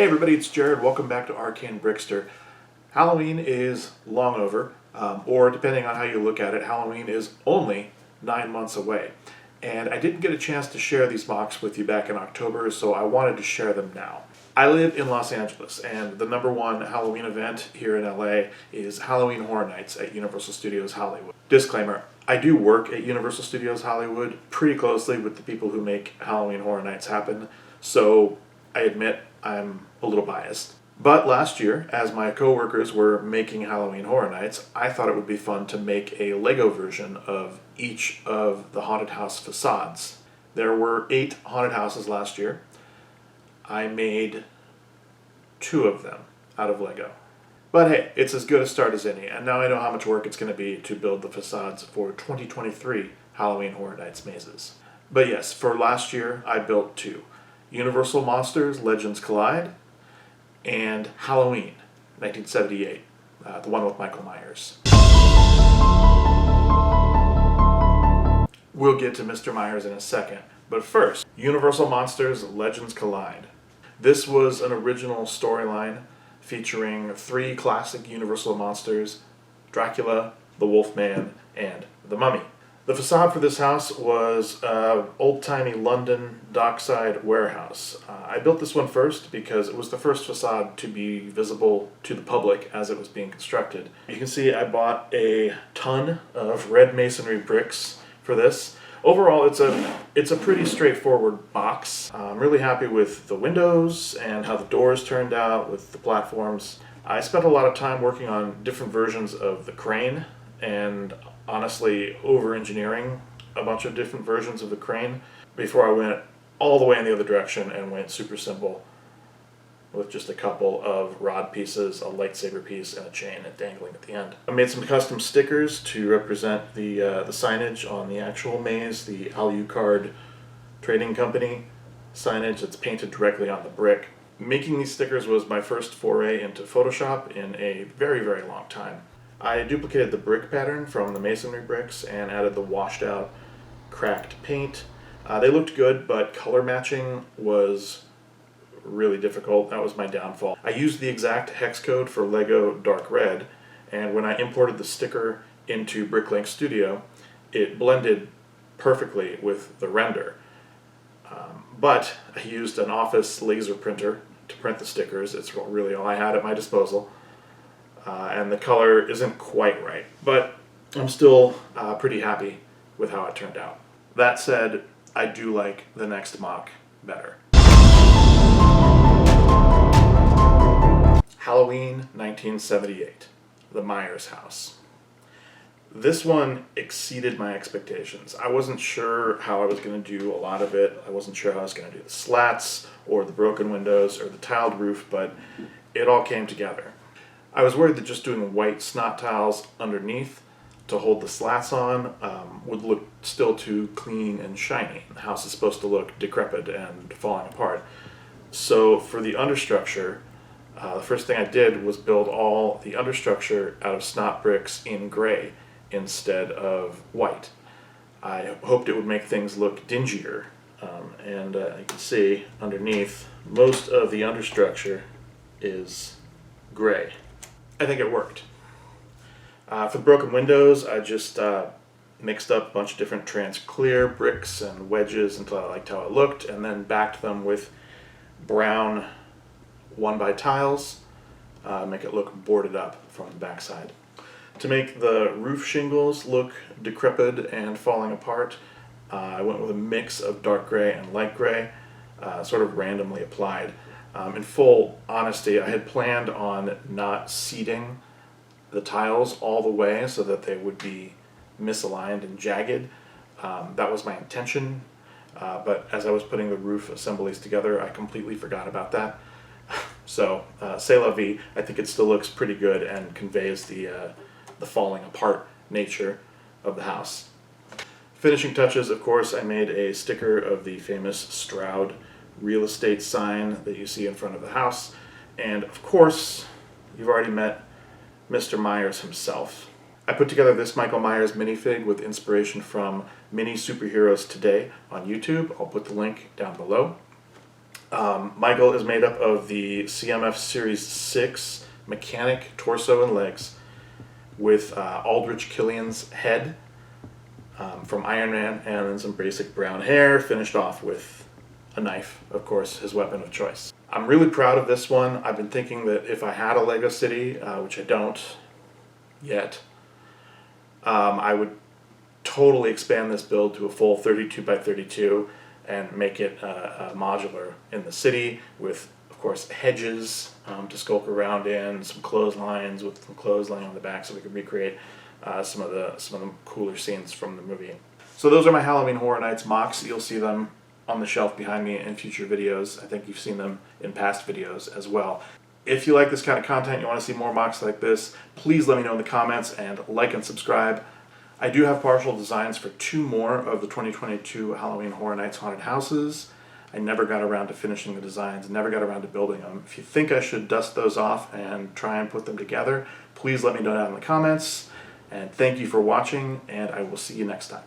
Hey everybody, it's Jared. Welcome back to Arcane Brickster. Halloween is long over, or depending on how you look at it, Halloween is only 9 months away. And I didn't get a chance to share these mocks with you back in October, so I wanted to share them now. I live in Los Angeles, and the #1 Halloween event here in LA is Halloween Horror Nights at Universal Studios Hollywood. Disclaimer, I do work at Universal Studios Hollywood pretty closely with the people who make Halloween Horror Nights happen, so I admit I'm a little biased. But last year, as my coworkers were making Halloween Horror Nights, I thought it would be fun to make a Lego version of each of the haunted house facades. There were 8 haunted houses last year. I made 2 of them out of Lego. But hey, it's as good a start as any, and now I know how much work it's going to be to build the facades for 2023 Halloween Horror Nights mazes. But yes, for last year, I built 2. Universal Monsters Legends Collide, and Halloween, 1978, the one with Michael Myers. We'll get to Mr. Myers in a second, but first, Universal Monsters Legends Collide. This was an original storyline featuring 3 classic Universal monsters, Dracula, the Wolfman, and the Mummy. The facade for this house was an old-timey London dockside warehouse. I built this one first because it was the first facade to be visible to the public as it was being constructed. You can see I bought a ton of red masonry bricks for this. Overall, it's a pretty straightforward box. I'm really happy with the windows and how the doors turned out with the platforms. I spent a lot of time working on different versions of the crane and honestly over-engineering a bunch of different versions of the crane before I went all the way in the other direction and went super simple with just a couple of rod pieces, a lightsaber piece, and a chain dangling at the end. I made some custom stickers to represent the signage on the actual maze, the Alucard Trading Company signage that's painted directly on the brick. Making these stickers was my first foray into Photoshop in a very, very long time. I duplicated the brick pattern from the masonry bricks and added the washed out, cracked paint. They looked good, but color matching was really difficult. That was my downfall. I used the exact hex code for Lego Dark Red, and when I imported the sticker into Bricklink Studio, it blended perfectly with the render. But I used an office laser printer to print the stickers. It's really all I had at my disposal. And the color isn't quite right, but I'm still pretty happy with how it turned out. That said, I do like the next mock better. Halloween 1978, the Myers house. This one exceeded my expectations. I wasn't sure how I was going to do a lot of it. I wasn't sure how I was going to do the slats or the broken windows or the tiled roof, but it all came together. I was worried that just doing white snot tiles underneath to hold the slats on would look still too clean and shiny. The house is supposed to look decrepit and falling apart. So for the understructure, the first thing I did was build all the understructure out of snot bricks in gray instead of white. I hoped it would make things look dingier, and you can see underneath most of the understructure is gray. I think it worked. For the broken windows, I just mixed up a bunch of different trans clear bricks and wedges until I liked how it looked, and then backed them with brown 1x tiles, make it look boarded up from the backside. To make the roof shingles look decrepit and falling apart, I went with a mix of dark gray and light gray, sort of randomly applied. In full honesty, I had planned on not seating the tiles all the way so that they would be misaligned and jagged. That was my intention, but as I was putting the roof assemblies together, I completely forgot about that. So, c'est la vie. I think it still looks pretty good and conveys the falling apart nature of the house. Finishing touches, of course, I made a sticker of the famous Stroud real estate sign that you see in front of the house. And of course, you've already met Mr. Myers himself. I put together this Michael Myers minifig with inspiration from Mini Superheroes Today on YouTube. I'll put the link down below. Michael is made up of the CMF Series 6 mechanic torso and legs with Aldrich Killian's head from Iron Man, and then some basic brown hair, finished off with a knife, of course, his weapon of choice. I'm really proud of this one. I've been thinking that if I had a Lego City, which I don't yet, I would totally expand this build to a full 32 by 32 and make it modular in the city with, of course, hedges to skulk around in, some clotheslines with some clothes laying on the back so we can recreate some of the cooler scenes from the movie. So those are my Halloween Horror Nights MOCs. You'll see them on the shelf behind me in future videos. I think you've seen them in past videos as well. If you like this kind of content, you want to see more MOCs like this, please let me know in the comments and like and subscribe. I do have partial designs for 2 more of the 2022 Halloween Horror Nights Haunted Houses. I never got around to finishing the designs, never got around to building them. If you think I should dust those off and try and put them together, please let me know down in the comments. And thank you for watching, and I will see you next time.